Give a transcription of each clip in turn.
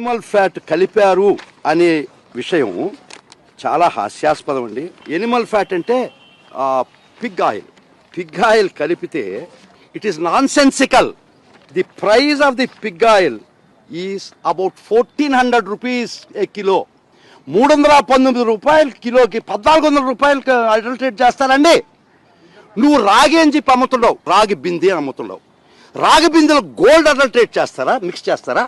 Animal fat కలిపారు అనే విషయం చాలా హాస్యాస్పదం అండి. ఎనిమల్ ఫ్యాట్ అంటే పిగ్ ఆయిల్ కలిపితే it is non sensical. The price of the Pig oil is about 1400 rupees A kilo. 319 రూపాయలు కిలోకి 1400 రూపాయలకి అడల్టరేట్ చేస్తారండి. నువ్వు రాగి అని చెప్పి అమ్ముతున్నావు, రాగి బింది అని అమ్ముతున్నావు. రాగి బిందెలో గోల్డ్ అడల్టరేట్ చేస్తారా, మిక్స్ చేస్తారా?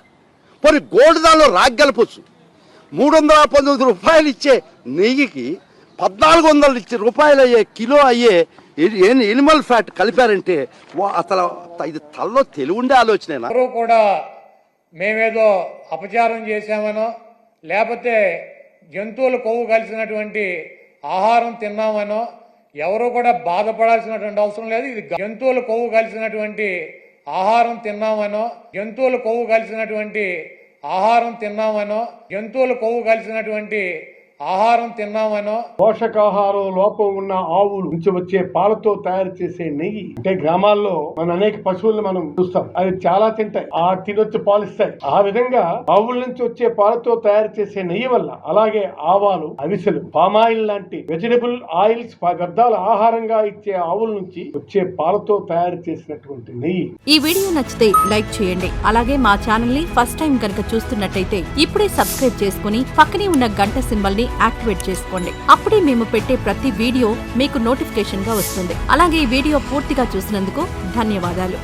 పోనీ గోల్డ్ దానిలో రాగి కలపచ్చు. 319 రూపాయలు ఇచ్చే నెయ్యికి 1400 రూపాయలు అయ్యే కిలో అయ్యే ఎనిమల్ ఫ్యాట్ కలిపారంటే అసలు ఇది తల్లో తెలివి ఉండే ఆలోచనేనా? ఎవరు కూడా మేమేదో అపచారం చేశామనో లేకపోతే జంతువులు కొవ్వు కలిసినటువంటి ఆహారం తిన్నామనో ఎవరు కూడా బాధపడాల్సినటువంటి అవసరం లేదు. ఇది జంతువులు కొవ్వు కలిసినటువంటి ఆహారం తిన్నామనో జంతువులు కొవ్వు కలిసినటువంటి ఆహారం తిన్నామనో పోషకాహారం లోపం ఉన్న ఆవులు నుంచి వచ్చే పాలతో తయారు చేసే నెయ్యి. అంటే గ్రామాల్లో మన అనేక పశువులను మనం చూస్తాం, అవి చాలా తింటాయి, తినొచ్చి పాలిస్తాయి. ఆ విధంగా ఆవుల నుంచి వచ్చే పాలతో తయారు చేసే నెయ్యి వల్ల, అలాగే ఆవాలు, అవిసెలు, పామాయిల్ లాంటి వెజిటబుల్ ఆయిల్స్ వ్యర్థాల ఆహారంగా ఇచ్చే ఆవుల నుంచి వచ్చే పాలతో తయారు చేసినటువంటి నెయ్యి. ఈ వీడియో నచ్చితే లైక్ చేయండి. అలాగే మా ఛానల్ ని ఫస్ట్ టైం కనుక చూస్తున్నట్టయితే ఇప్పుడే సబ్స్క్రైబ్ చేసుకుని పక్కనే ఉన్న గంట సింబల్ ని యాక్టివేట్ చేసుకోండి. అప్పుడే మేము పెట్టే ప్రతి వీడియో మీకు నోటిఫికేషన్ గా వస్తుంది. అలాగే ఈ వీడియో పూర్తిగా చూసినందుకు ధన్యవాదాలు.